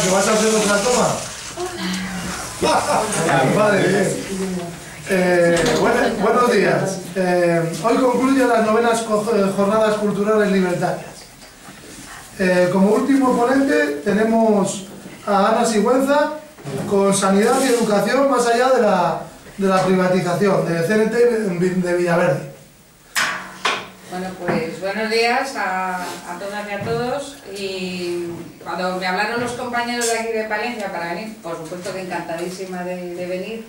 ¿Que vas a hacer otra toma? Vale, bien. Buenos días. Hoy concluyen las novenas jornadas culturales libertarias. Como último ponente tenemos a Ana Sigüenza con Sanidad y Educación más allá de la privatización de CNT de Villaverde. Bueno, pues buenos días a todas y a todos. Y cuando me hablaron los compañeros de aquí de Palencia para venir, por supuesto que encantadísima de venir,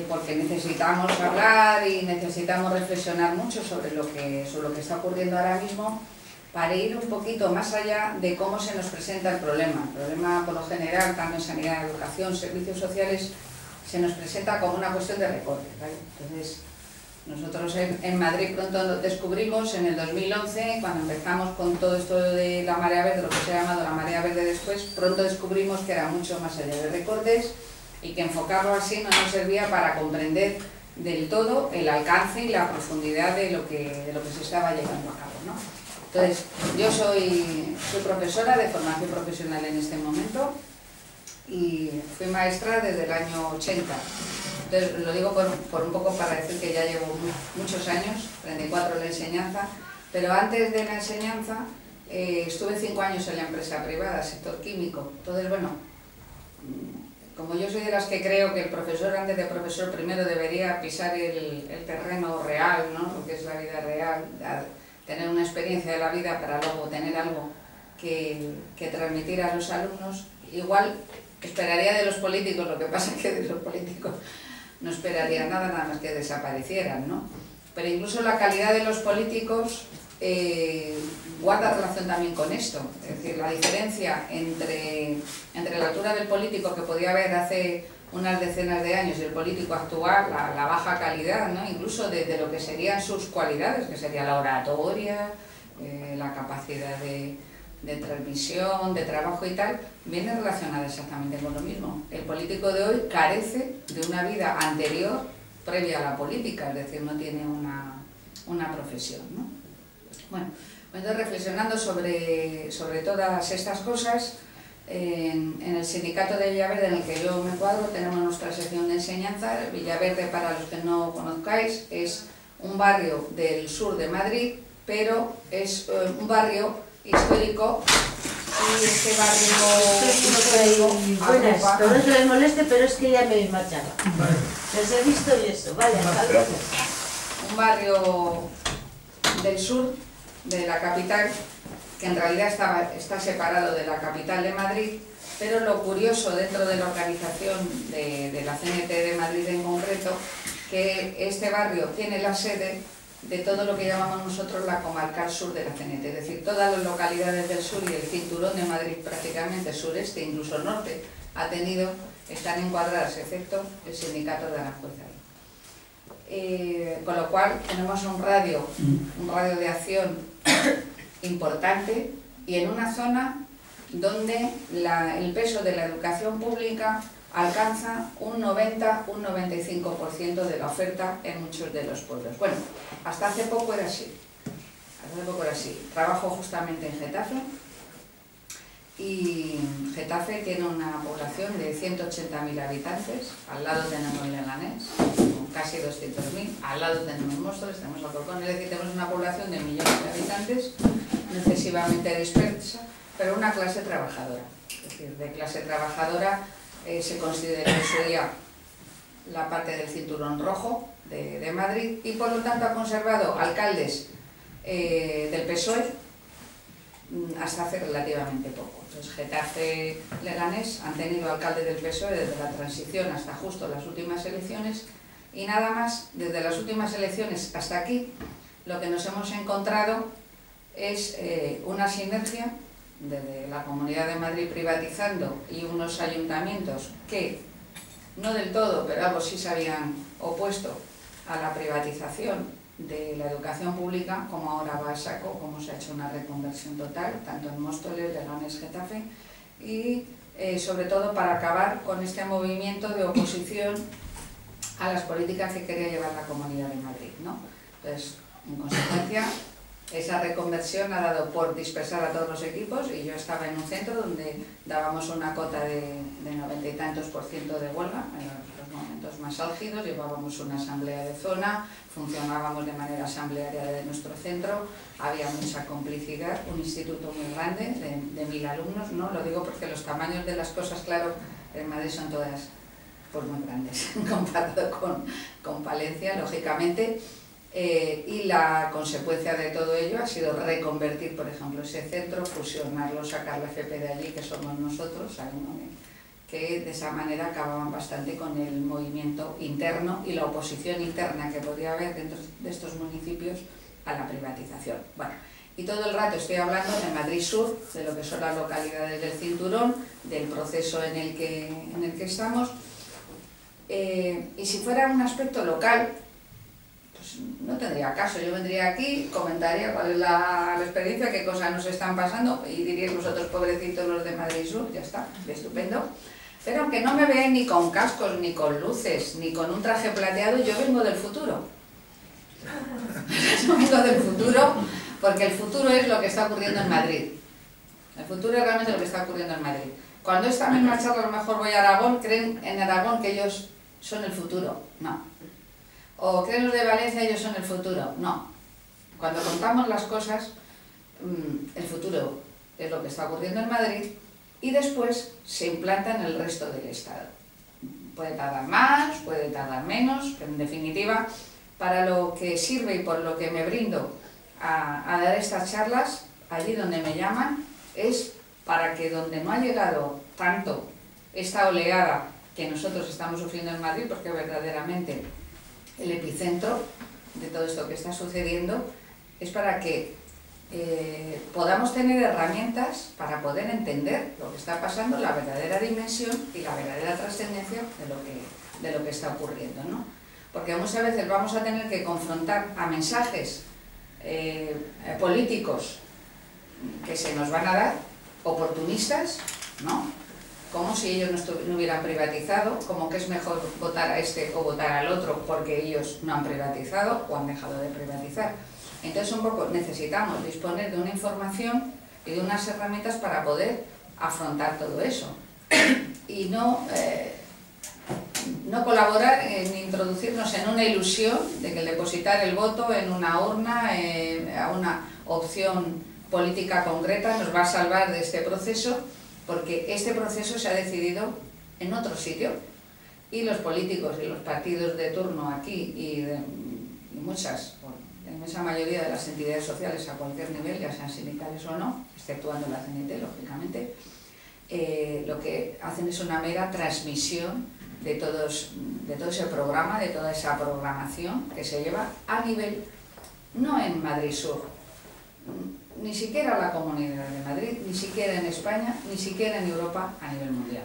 porque necesitamos hablar y necesitamos reflexionar mucho sobre lo que está ocurriendo ahora mismo, para ir un poquito más allá de cómo se nos presenta el problema. El problema, por lo general, tanto en sanidad, educación, servicios sociales, se nos presenta como una cuestión de recorte, ¿vale? Entonces, nosotros en Madrid pronto descubrimos, en el 2011, cuando empezamos con todo esto de la marea verde, lo que se ha llamado la marea verde después, pronto descubrimos que era mucho más allá de recortes y que enfocarlo así no nos servía para comprender del todo el alcance y la profundidad de lo que se estaba llevando a cabo, ¿no? Entonces, yo soy profesora de formación profesional en este momento y fui maestra desde el año 80. Entonces, lo digo por un poco para decir que ya llevo muchos años, 34 en la enseñanza, pero antes de la enseñanza estuve 5 años en la empresa privada, sector químico. Entonces, bueno, como yo soy de las que creo que el profesor, antes de profesor, primero debería pisar el terreno real, ¿no? Lo que es la vida real, tener una experiencia de la vida para luego tener algo que transmitir a los alumnos, igual esperaría de los políticos, lo que pasa es que de los políticos no esperaría nada más que desaparecieran, ¿no? Pero incluso la calidad de los políticos guarda relación también con esto. Es decir, la diferencia entre la altura del político que podía haber hace unas decenas de años y el político actual, la baja calidad, ¿no? Incluso de lo que serían sus cualidades, que sería la oratoria, la capacidad de transmisión, de trabajo y tal, viene relacionada exactamente con lo mismo. El político de hoy carece de una vida anterior, previa a la política, es decir, no tiene una profesión, ¿no? Bueno, entonces reflexionando sobre todas estas cosas, en el sindicato de Villaverde en el que yo me cuadro tenemos nuestra sección de enseñanza. Villaverde, para los que no conozcáis, es un barrio del sur de Madrid, pero es un barrio histórico, y este barrio histórico buenas, perdón que les moleste, pero es que ya me marchaba. Les he visto y eso, vaya, gracias. Un barrio del sur de la capital, que en realidad está separado de la capital de Madrid, pero lo curioso dentro de la organización de la CNT de Madrid en concreto, que este barrio tiene la sede de todo lo que llamamos nosotros la comarcal sur de la CNT, es decir, todas las localidades del sur y el cinturón de Madrid, prácticamente sureste, incluso norte, están encuadradas, excepto el sindicato de Aranjuez. Con lo cual tenemos un radio de acción importante, y en una zona donde el peso de la educación pública alcanza un 90-95% de la oferta en muchos de los pueblos. Bueno, hasta hace poco era así. Trabajo justamente en Getafe, y Getafe tiene una población de 180.000 habitantes, al lado tenemos Leganés, con casi 200.000, al lado tenemos Móstoles, tenemos Alcorcón, es decir, tenemos una población de millones de habitantes, no excesivamente dispersa, pero una clase trabajadora. Es decir, de clase trabajadora se considera en su día la parte del cinturón rojo de Madrid, y por lo tanto ha conservado alcaldes del PSOE hasta hace relativamente poco. Entonces, Getafe, Leganés han tenido alcalde del PSOE desde la transición hasta justo las últimas elecciones, y nada más, desde las últimas elecciones hasta aquí, lo que nos hemos encontrado es una sinergia desde la Comunidad de Madrid privatizando y unos ayuntamientos que, no del todo, pero algo sí se habían opuesto a la privatización de la educación pública, como ahora va a saco, como se ha hecho una reconversión total, tanto en Móstoles, Leganés, Getafe, y sobre todo para acabar con este movimiento de oposición a las políticas que quería llevar la Comunidad de Madrid, ¿no? Entonces, en consecuencia, esa reconversión ha dado por dispersar a todos los equipos y yo estaba en un centro donde dábamos una cota de 90 y tantos % de huelga en los momentos más álgidos, llevábamos una asamblea de zona, funcionábamos de manera asamblearia de nuestro centro, había mucha complicidad, un instituto muy grande de 1000 alumnos, ¿no? Lo digo porque los tamaños de las cosas, claro, en Madrid son todas pues muy grandes comparado con Palencia, lógicamente. Y la consecuencia de todo ello ha sido reconvertir, por ejemplo, ese centro, fusionarlo, sacar la FP de allí, que somos nosotros, que de esa manera acababan bastante con el movimiento interno y la oposición interna que podía haber dentro de estos municipios a la privatización. Bueno, y todo el rato estoy hablando de Madrid Sur, de lo que son las localidades del cinturón, del proceso en el que estamos, y si fuera un aspecto local, pues no tendría caso. Yo vendría aquí, comentaría cuál es la experiencia, qué cosas nos están pasando y diríais vosotros, pobrecitos los de Madrid Sur, ya está, estupendo. Pero aunque no me vean ni con cascos, ni con luces, ni con un traje plateado, yo vengo del futuro. Yo vengo del futuro porque el futuro es lo que está ocurriendo en Madrid. El futuro es realmente lo que está ocurriendo en Madrid. Cuando esta misma charla a lo mejor voy a Aragón, creen en Aragón que ellos son el futuro. No. ¿O creen los de Valencia ellos son el futuro? No. Cuando contamos las cosas, el futuro es lo que está ocurriendo en Madrid y después se implanta en el resto del Estado. Puede tardar más, puede tardar menos, pero en definitiva, para lo que sirve y por lo que me brindo a dar estas charlas, allí donde me llaman, es para que donde no ha llegado tanto esta oleada que nosotros estamos sufriendo en Madrid, porque verdaderamente el epicentro de todo esto que está sucediendo, es para que podamos tener herramientas para poder entender lo que está pasando, la verdadera dimensión y la verdadera trascendencia de lo que está ocurriendo, ¿no? Porque muchas veces vamos a tener que confrontar a mensajes políticos que se nos van a dar, oportunistas, ¿no? Como si ellos no hubieran privatizado, como que es mejor votar a este o votar al otro porque ellos no han privatizado o han dejado de privatizar. Entonces un poco necesitamos disponer de una información y de unas herramientas para poder afrontar todo eso y no colaborar en introducirnos en una ilusión de que el depositar el voto en una urna a una opción política concreta nos va a salvar de este proceso, porque este proceso se ha decidido en otro sitio y los políticos y los partidos de turno aquí y de muchas, la inmensa mayoría de las entidades sociales a cualquier nivel, ya sean sindicales o no, exceptuando la CNT, lógicamente, lo que hacen es una mera transmisión de todo ese programa, de toda esa programación que se lleva a nivel, no en Madrid Sur, ni siquiera la Comunidad de Madrid, ni siquiera en España, ni siquiera en Europa a nivel mundial.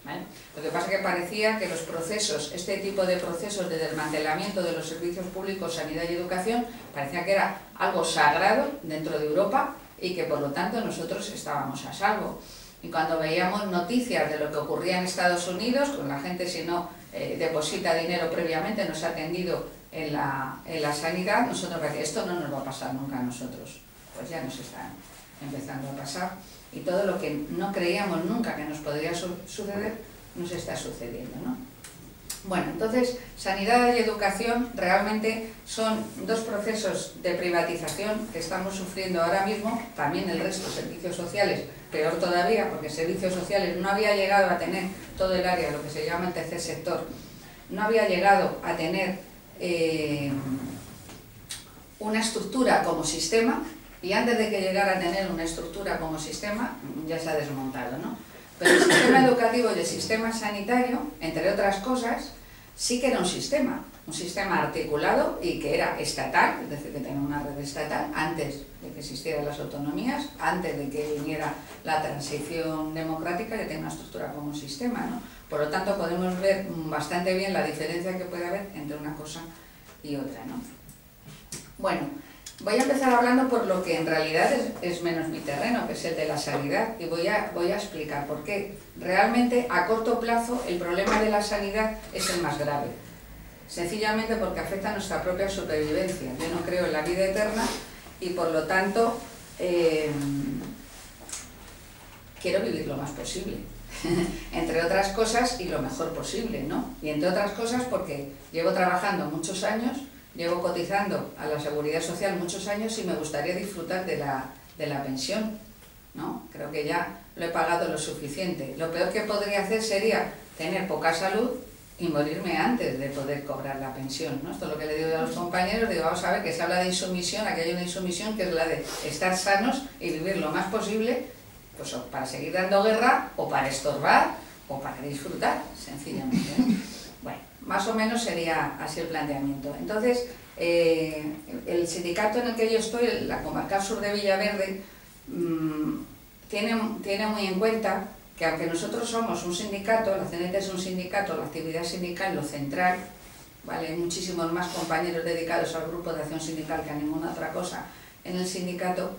¿Vale? Lo que pasa es que parecía que los procesos, este tipo de procesos de desmantelamiento de los servicios públicos, sanidad y educación, parecía que era algo sagrado dentro de Europa y que por lo tanto nosotros estábamos a salvo. Y cuando veíamos noticias de lo que ocurría en Estados Unidos, con la gente si no deposita dinero previamente, no se ha atendido en la sanidad, nosotros decíamos, esto no nos va a pasar nunca a nosotros. Pues ya nos está empezando a pasar y todo lo que no creíamos nunca que nos podría suceder, nos está sucediendo, ¿no? Bueno, entonces, sanidad y educación realmente son dos procesos de privatización que estamos sufriendo ahora mismo, también el resto de servicios sociales, peor todavía, porque servicios sociales no había llegado a tener todo el área, lo que se llama el tercer sector, no había llegado a tener una estructura como sistema, y antes de que llegara a tener una estructura como sistema, ya se ha desmontado, ¿no? Pero el sistema educativo y el sistema sanitario, entre otras cosas, sí que era un sistema articulado y que era estatal, es decir, que tenía una red estatal, antes de que existieran las autonomías, antes de que viniera la transición democrática, que tenía una estructura como un sistema, ¿no? Por lo tanto, podemos ver bastante bien la diferencia que puede haber entre una cosa y otra, ¿no? Bueno, voy a empezar hablando por lo que en realidad es menos mi terreno, que es el de la sanidad, y voy a explicar por qué. Realmente, a corto plazo, el problema de la sanidad es el más grave. Sencillamente porque afecta a nuestra propia supervivencia. Yo no creo en la vida eterna y por lo tanto quiero vivir lo más posible, entre otras cosas y lo mejor posible, ¿no? Y entre otras cosas porque llevo trabajando muchos años, llevo cotizando a la Seguridad Social muchos años y me gustaría disfrutar de la pensión, ¿no? Creo que ya lo he pagado lo suficiente. Lo peor que podría hacer sería tener poca salud y morirme antes de poder cobrar la pensión, ¿no? Esto es lo que le digo a los compañeros, digo, vamos a ver que se habla de insumisión, aquí hay una insumisión que es la de estar sanos y vivir lo más posible, pues o para seguir dando guerra, o para estorbar, o para disfrutar, sencillamente, ¿no? Bueno, más o menos sería así el planteamiento. Entonces, el sindicato en el que yo estoy, la Comarcal Sur de Villaverde, tiene muy en cuenta que aunque nosotros somos un sindicato, la CNT es un sindicato, la actividad sindical, lo central, ¿vale? Hay muchísimos más compañeros dedicados al grupo de acción sindical que a ninguna otra cosa en el sindicato,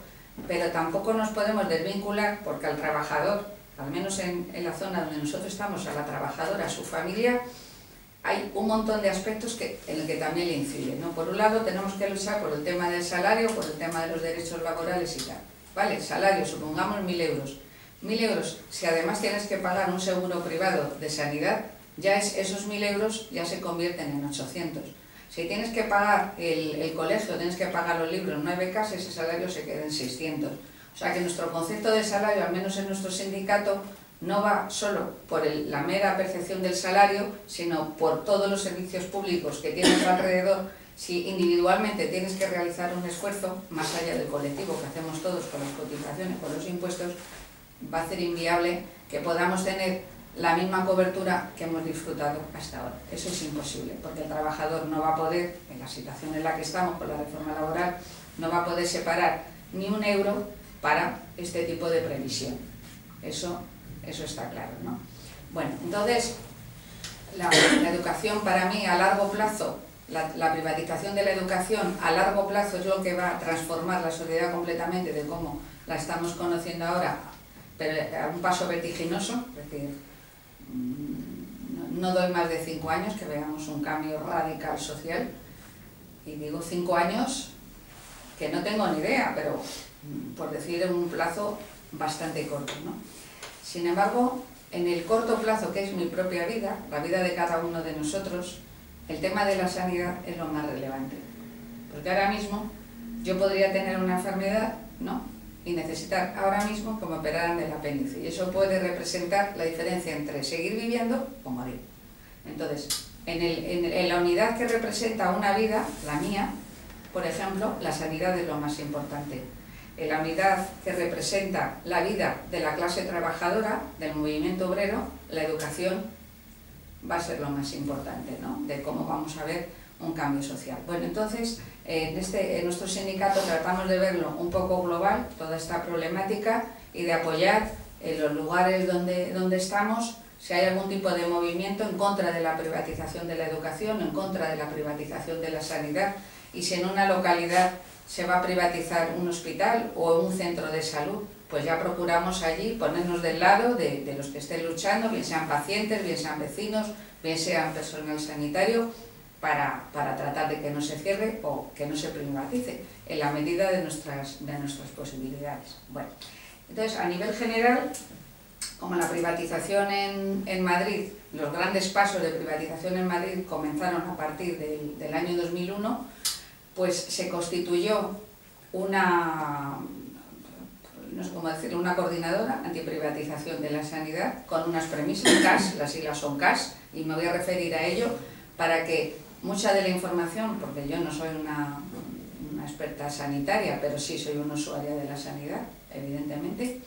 pero tampoco nos podemos desvincular porque al trabajador, al menos en la zona donde nosotros estamos, a la trabajadora, a su familia, hay un montón de aspectos en el que también le inciden, ¿no? Por un lado tenemos que luchar por el tema del salario, por el tema de los derechos laborales y tal, ¿vale? Salario, supongamos 1.000 euros. 1.000 euros, si además tienes que pagar un seguro privado de sanidad, ya esos 1.000 euros ya se convierten en 800. Si tienes que pagar el colegio, tienes que pagar los libros, no hay becas, ese salario se queda en 600. O sea que nuestro concepto de salario, al menos en nuestro sindicato, no va solo por la mera percepción del salario, sino por todos los servicios públicos que tienes alrededor. Si individualmente tienes que realizar un esfuerzo, más allá del colectivo que hacemos todos con las cotizaciones, con los impuestos, va a hacer inviable que podamos tener la misma cobertura que hemos disfrutado hasta ahora. Eso es imposible, porque el trabajador no va a poder, en la situación en la que estamos con la reforma laboral, no va a poder separar ni un euro para este tipo de previsión. Eso está claro, ¿no? Bueno, entonces, la educación para mí a largo plazo, la privatización de la educación a largo plazo es lo que va a transformar la sociedad completamente de cómo la estamos conociendo ahora, pero a un paso vertiginoso, es decir, no doy más de 5 años que veamos un cambio radical social, y digo 5 años que no tengo ni idea, pero por decir en un plazo bastante corto, ¿no? Sin embargo, en el corto plazo, que es mi propia vida, la vida de cada uno de nosotros, el tema de la sanidad es lo más relevante. Porque ahora mismo yo podría tener una enfermedad, ¿no?, y necesitar ahora mismo que me operaran del apéndice. Y eso puede representar la diferencia entre seguir viviendo o morir. Entonces, en la unidad que representa una vida, la mía, por ejemplo, la sanidad es lo más importante. En la unidad que representa la vida de la clase trabajadora, del movimiento obrero, la educación va a ser lo más importante, ¿no?, de cómo vamos a ver un cambio social. Bueno, entonces, en nuestro sindicato tratamos de verlo un poco global, toda esta problemática, y de apoyar en los lugares donde estamos, si hay algún tipo de movimiento en contra de la privatización de la educación, en contra de la privatización de la sanidad, y si en una localidad se va a privatizar un hospital o un centro de salud, pues ya procuramos allí ponernos del lado de los que estén luchando, bien sean pacientes, bien sean vecinos, bien sean personal sanitario, para tratar de que no se cierre o que no se privatice, en la medida de nuestras posibilidades. Bueno, entonces, a nivel general, como la privatización en Madrid, los grandes pasos de privatización en Madrid comenzaron a partir del año 2001, pues se constituyó una, no sé cómo decirlo, una coordinadora antiprivatización de la sanidad con unas premisas, CAS, las siglas son CAS, y me voy a referir a ello para que mucha de la información, porque yo no soy una experta sanitaria, pero sí soy una usuaria de la sanidad, evidentemente,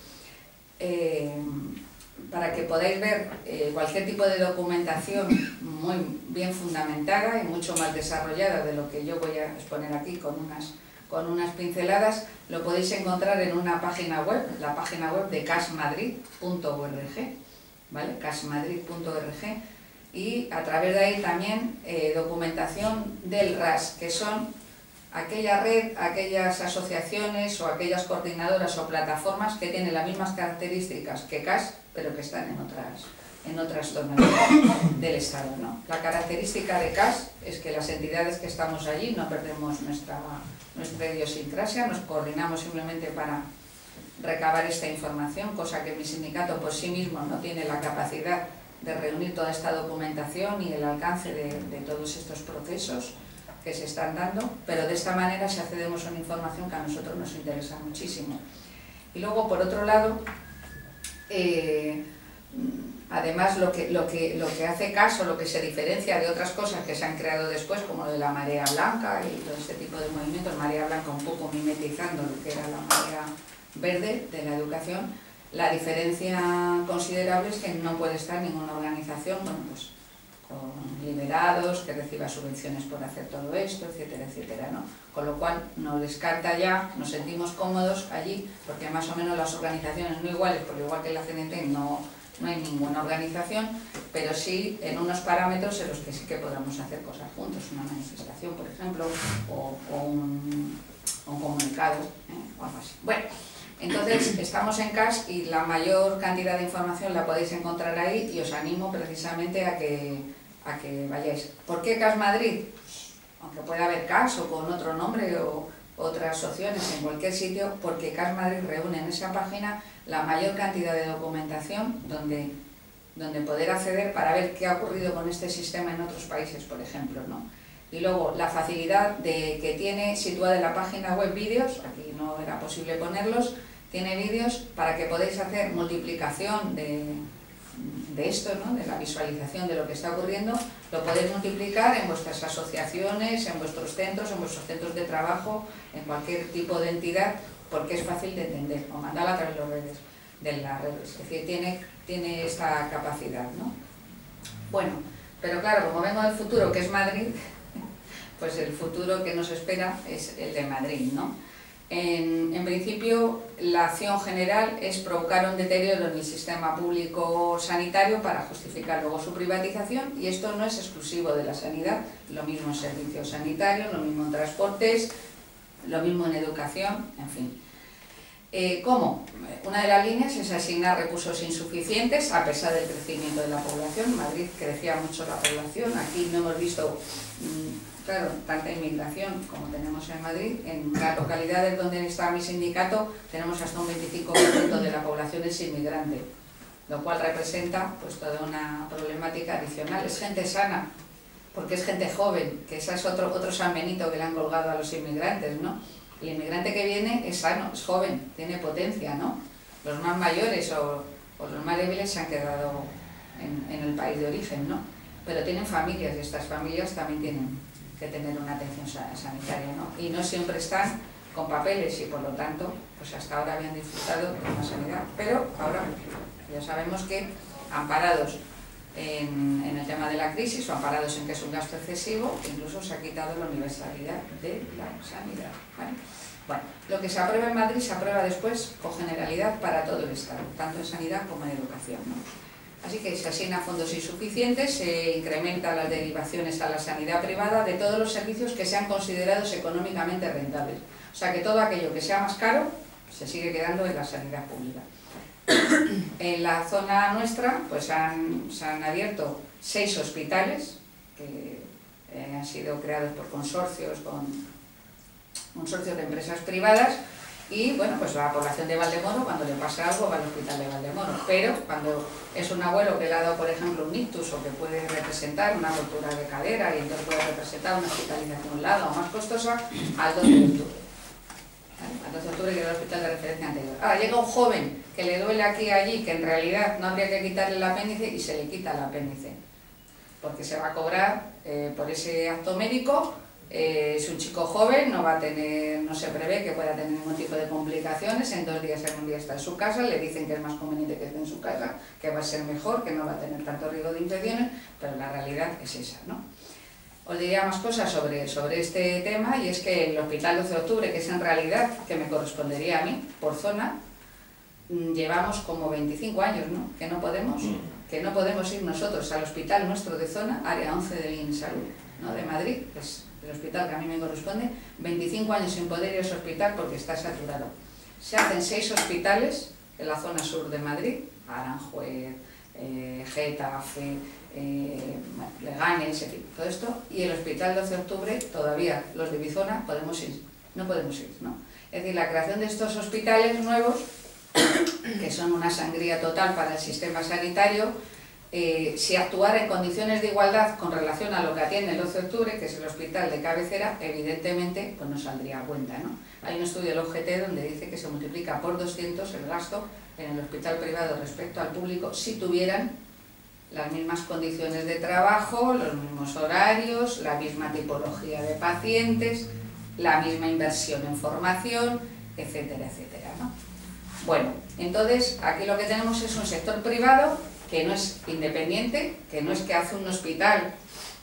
para que podáis ver cualquier tipo de documentación muy bien fundamentada y mucho más desarrollada de lo que yo voy a exponer aquí con unas pinceladas, lo podéis encontrar en una página web, la página web de casmadrid.org, ¿vale? casmadrid.org, y a través de ahí también documentación del RAS, que son aquella red, aquellas asociaciones o aquellas coordinadoras o plataformas que tienen las mismas características que CAS, pero que están en otras zonas del Estado, ¿no? La característica de CAS es que las entidades que estamos allí no perdemos nuestra idiosincrasia, nos coordinamos simplemente para recabar esta información, cosa que mi sindicato por sí mismo no tiene la capacidad de reunir toda esta documentación y el alcance de todos estos procesos que se están dando, pero de esta manera si accedemos a una información que a nosotros nos interesa muchísimo. Y luego, por otro lado, además lo que hace caso, lo que se diferencia de otras cosas que se han creado después, como lo de la marea blanca y todo este tipo de movimientos, marea blanca un poco mimetizando lo que era la marea verde de la educación, la diferencia considerable es que no puede estar ninguna organización, bueno, pues con liberados, que reciba subvenciones por hacer todo esto, etcétera, etcétera, ¿no? Con lo cual nos descarta ya, nos sentimos cómodos allí, porque más o menos las organizaciones no iguales, porque igual que la CNT no hay ninguna organización, pero sí en unos parámetros en los que sí que podamos hacer cosas juntos, una manifestación, por ejemplo, o un comunicado, o algo así. Bueno, entonces estamos en CAS y la mayor cantidad de información la podéis encontrar ahí y os animo precisamente a que vayáis. ¿Por qué CAS Madrid? Pues, aunque pueda haber CAS o con otro nombre o otras opciones en cualquier sitio, porque CAS Madrid reúne en esa página la mayor cantidad de documentación donde poder acceder para ver qué ha ocurrido con este sistema en otros países, por ejemplo, ¿no? Y luego la facilidad de que tiene situada en la página web vídeos, aquí no era posible ponerlos, tiene vídeos para que podáis hacer multiplicación de esto, ¿no? De la visualización de lo que está ocurriendo, lo podéis multiplicar en vuestras asociaciones, en vuestros centros de trabajo, en cualquier tipo de entidad, porque es fácil de entender, o mandarla a través de las redes, es decir, tiene esta capacidad, ¿no? Bueno, pero claro, como vengo del futuro, que es Madrid, pues el futuro que nos espera es el de Madrid, ¿no? En principio, la acción general es provocar un deterioro en el sistema público sanitario para justificar luego su privatización, y esto no es exclusivo de la sanidad, lo mismo en servicios sanitarios, lo mismo en transportes, lo mismo en educación, en fin. ¿Cómo? Una de las líneas es asignar recursos insuficientes a pesar del crecimiento de la población. En Madrid crecía mucho la población, aquí no hemos visto, claro, tanta inmigración como tenemos en Madrid. En las localidades donde está mi sindicato tenemos hasta un 25% de la población es inmigrante, lo cual representa pues toda una problemática adicional. Es gente sana, porque es gente joven, que ese es otro San Benito que le han colgado a los inmigrantes, ¿no? El inmigrante que viene es sano, es joven, tiene potencia, ¿no? Los más mayores o los más débiles se han quedado en el país de origen, ¿no? Pero tienen familias y estas familias también tienen que tener una atención sanitaria, ¿no? Y no siempre están con papeles y por lo tanto, pues hasta ahora habían disfrutado de una sanidad, pero ahora ya sabemos que amparados en el tema de la crisis o amparados en que es un gasto excesivo, incluso se ha quitado la universalidad de la sanidad, ¿vale? Bueno, lo que se aprueba en Madrid se aprueba después con generalidad para todo el Estado, tanto en sanidad como en educación, ¿no? Así que se asignan fondos insuficientes, se incrementan las derivaciones a la sanidad privada de todos los servicios que sean considerados económicamente rentables. O sea que todo aquello que sea más caro se sigue quedando en la sanidad pública. En la zona nuestra pues se han abierto 6 hospitales que han sido creados por consorcios de empresas privadas, y bueno, pues la población de Valdemoro cuando le pasa algo va al hospital de Valdemoro, pero cuando es un abuelo que le ha dado por ejemplo un ictus o que puede representar una rotura de cadera y entonces puede representar una hospitalización larga o más costosa, al 12 de octubre. Al 12 de octubre, que era el hospital de referencia anterior. Ahora llega un joven que le duele aquí y allí, que en realidad no habría que quitarle el apéndice, y se le quita el apéndice, porque se va a cobrar por ese acto médico. Es un chico joven, no se prevé que pueda tener ningún tipo de complicaciones, en 2 días, en un día está en su casa, le dicen que es más conveniente que esté en su casa, que va a ser mejor, que no va a tener tanto riesgo de infecciones, pero la realidad es esa, ¿no? Os diría más cosas sobre este tema, y es que el Hospital 12 de Octubre, que es en realidad que me correspondería a mí, por zona, llevamos como 25 años, ¿no? Que no podemos ir nosotros al hospital nuestro de zona, área 11 del INSalud, ¿no? De Madrid, que es el hospital que a mí me corresponde, 25 años sin poder ir a ese hospital porque está saturado. Se hacen 6 hospitales en la zona sur de Madrid, Aranjuez, Getafe, Leganés, en fin, todo esto, y el Hospital 12 de Octubre todavía, los de Bizona, no podemos ir, ¿no? Es decir, la creación de estos hospitales nuevos, que son una sangría total para el sistema sanitario, si actuara en condiciones de igualdad con relación a lo que atiende el 12 de octubre, que es el hospital de cabecera, evidentemente pues no saldría a cuenta, ¿no? Hay un estudio del OGT donde dice que se multiplica por 200 el gasto en el hospital privado respecto al público si tuvieran las mismas condiciones de trabajo, los mismos horarios, la misma tipología de pacientes, la misma inversión en formación, etcétera, etcétera, ¿no? Bueno, entonces aquí lo que tenemos es un sector privado que no es independiente, que no es que hace un hospital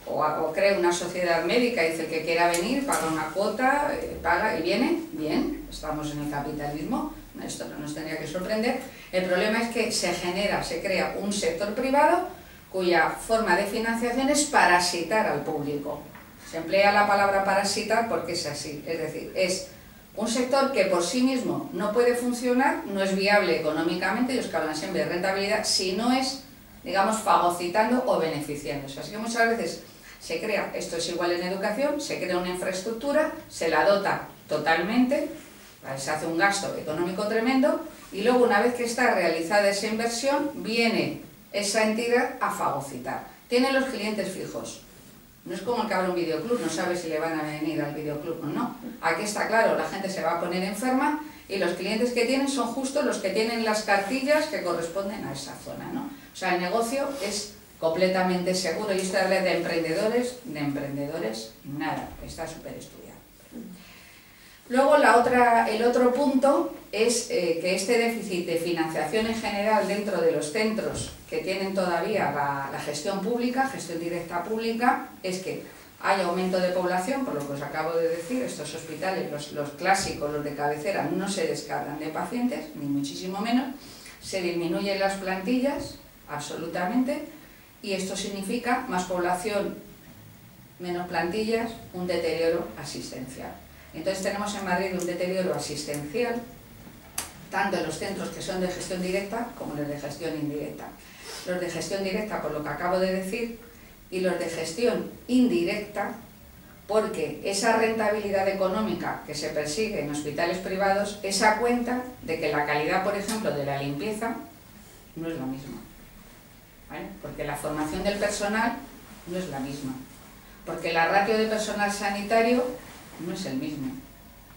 o crea una sociedad médica y dice el que quiera venir, paga una cuota, paga y viene, bien, estamos en el capitalismo, esto no nos tendría que sorprender. El problema es que se crea un sector privado cuya forma de financiación es parasitar al público. Se emplea la palabra parasitar porque es así, es decir, es un sector que por sí mismo no puede funcionar, no es viable económicamente, ellos que hablan siempre de rentabilidad, si no es, digamos, fagocitando o beneficiándose. Así que muchas veces se crea, esto es igual en educación, se crea una infraestructura, se la dota totalmente, se hace un gasto económico tremendo, y luego una vez que está realizada esa inversión, viene esa entidad a fagocitar. Tiene los clientes fijos. No es como el que abre un videoclub, no sabe si le van a venir al videoclub o no. Aquí está claro, la gente se va a poner enferma y los clientes que tienen son justo los que tienen las cartillas que corresponden a esa zona, ¿no? O sea, el negocio es completamente seguro. Y esto de hablar de emprendedores, nada, está súper estudiado. Luego el otro punto es que este déficit de financiación en general dentro de los centros que tienen todavía la gestión pública, gestión directa pública, es que hay aumento de población, por lo que os acabo de decir, estos hospitales, los clásicos, los de cabecera, no se descargan de pacientes, ni muchísimo menos, se disminuyen las plantillas, absolutamente, y esto significa más población, menos plantillas, un deterioro asistencial. Entonces tenemos en Madrid un deterioro asistencial, tanto en los centros que son de gestión directa como los de gestión indirecta. Los de gestión directa, por lo que acabo de decir, y los de gestión indirecta, porque esa rentabilidad económica que se persigue en hospitales privados es a cuenta de que la calidad, por ejemplo, de la limpieza no es la misma, ¿vale? Porque la formación del personal no es la misma, porque la ratio de personal sanitario no es el mismo,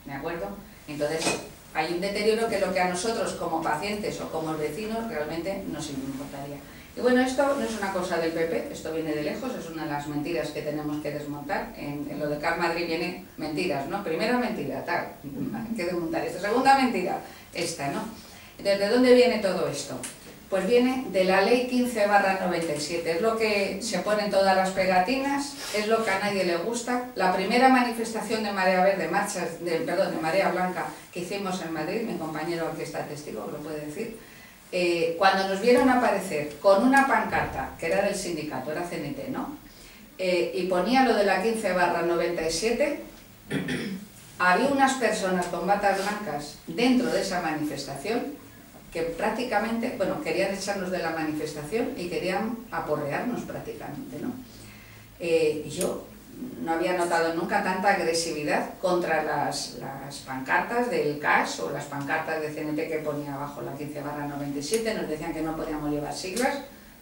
¿de acuerdo? Entonces hay un deterioro que es lo que a nosotros como pacientes o como vecinos realmente nos importaría. Y bueno, esto no es una cosa del PP, esto viene de lejos, es una de las mentiras que tenemos que desmontar. En lo de CAR Madrid viene mentiras, ¿no? Primera mentira, tal, hay que desmontar esto. Segunda mentira, esta, ¿no? Entonces, ¿de dónde viene todo esto? Pues viene de la ley 15/97, es lo que se pone en todas las pegatinas, es lo que a nadie le gusta. La primera manifestación de Marea Verde, de Marea Blanca que hicimos en Madrid, mi compañero aquí está testigo, lo puede decir, cuando nos vieron aparecer con una pancarta, que era del sindicato, era CNT, ¿no? Y ponía lo de la 15/97, había unas personas con batas blancas dentro de esa manifestación que prácticamente, bueno, querían echarnos de la manifestación y querían aporrearnos prácticamente, ¿no? Yo no había notado nunca tanta agresividad contra las pancartas del CAS o las pancartas de CNT que ponía abajo la 15/97, nos decían que no podíamos llevar siglas,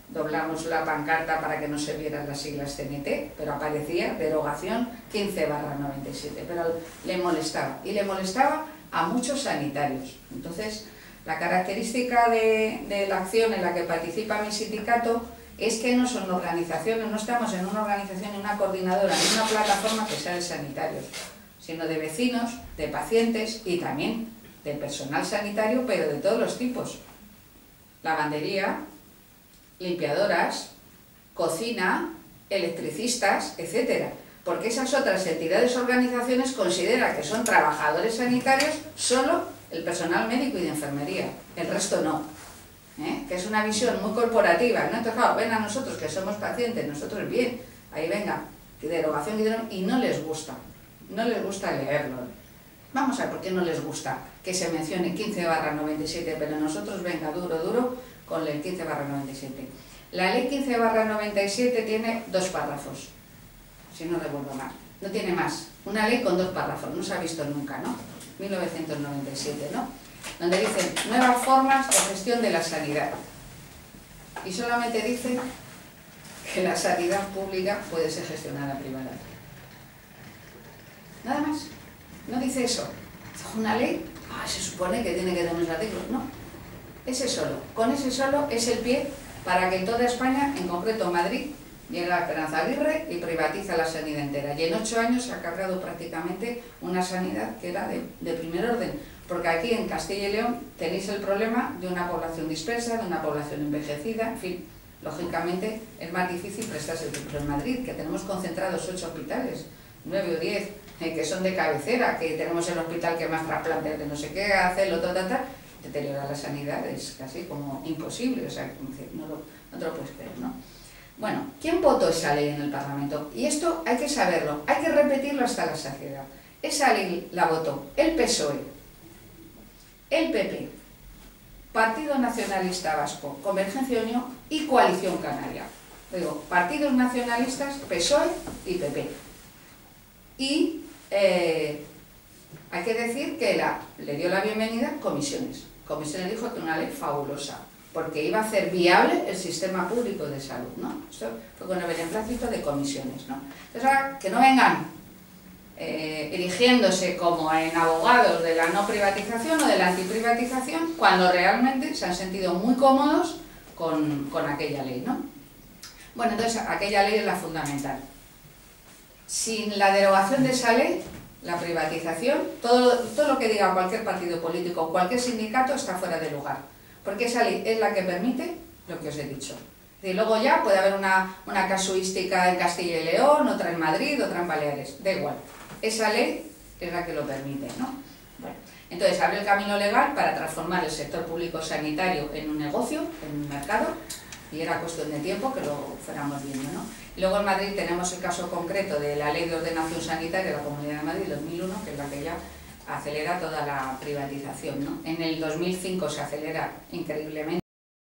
doblamos la pancarta para que no se vieran las siglas CNT, pero aparecía derogación 15/97, pero le molestaba, y le molestaba a muchos sanitarios. Entonces, la característica de la acción en la que participa mi sindicato es que no son organizaciones, no estamos en una organización, en una coordinadora, en una plataforma que sea de sanitarios, sino de vecinos, de pacientes y también de personal sanitario, pero de todos los tipos. Lavandería, limpiadoras, cocina, electricistas, etc. Porque esas otras entidades o organizaciones consideran que son trabajadores sanitarios solo el personal médico y de enfermería, el resto no, que es una visión muy corporativa, ¿no? Entonces, claro, ven a nosotros que somos pacientes, nosotros bien, ahí venga, derogación, y no les gusta leerlo. Vamos a ver por qué no les gusta que se mencione 15/97, pero nosotros, venga, duro, con la 15/97. La ley 15/97 tiene 2 párrafos, si no recuerdo mal. No tiene más. Una ley con 2 párrafos, no se ha visto nunca, ¿no? 1997, ¿no? Donde dicen nuevas formas de gestión de la sanidad. Y solamente dice que la sanidad pública puede ser gestionada privada. Nada más. No dice eso. Una ley, se supone que tiene que tener unos artículos. No. Ese solo. Con ese solo es el pie para que en toda España, en concreto Madrid, llega Esperanza Aguirre y privatiza la sanidad entera. Y en 8 años se ha cargado prácticamente una sanidad que era de primer orden. Porque aquí en Castilla y León tenéis el problema de una población dispersa, de una población envejecida, en fin, lógicamente es más difícil prestarse el ejemplo en Madrid, que tenemos concentrados 8 hospitales, 9 o 10, que son de cabecera, que tenemos el hospital que más trasplantes de no sé qué hace, lo deteriorar la sanidad es casi como imposible, o sea, no te lo puedes creer, ¿no? Bueno, ¿quién votó esa ley en el Parlamento? Y esto hay que saberlo, hay que repetirlo hasta la saciedad. Esa ley la votó el PSOE, el PP, Partido Nacionalista Vasco, Convergencia y Unión y Coalición Canaria. Digo, partidos nacionalistas, PSOE y PP. Y hay que decir que le dio la bienvenida Comisiones. Comisiones dijo que una ley fabulosa, porque iba a hacer viable el sistema público de salud, ¿no? Esto fue con el beneplácito de Comisiones, ¿no? Entonces ahora, que no vengan erigiéndose como en abogados de la no privatización o de la antiprivatización, cuando realmente se han sentido muy cómodos con aquella ley, ¿no? Bueno, entonces aquella ley es la fundamental. Sin la derogación de esa ley, la privatización, todo lo que diga cualquier partido político o cualquier sindicato está fuera de lugar, porque esa ley es la que permite lo que os he dicho. Y luego ya puede haber una casuística en Castilla y León, otra en Madrid, otra en Baleares, da igual. Esa ley es la que lo permite, ¿no? Bueno, entonces abre el camino legal para transformar el sector público sanitario en un negocio, en un mercado, y era cuestión de tiempo que lo fuéramos viendo, ¿no? Y luego en Madrid tenemos el caso concreto de la Ley de Ordenación Sanitaria de la Comunidad de Madrid 2001, que es la que ya acelera toda la privatización, ¿no? En el 2005 se acelera increíblemente.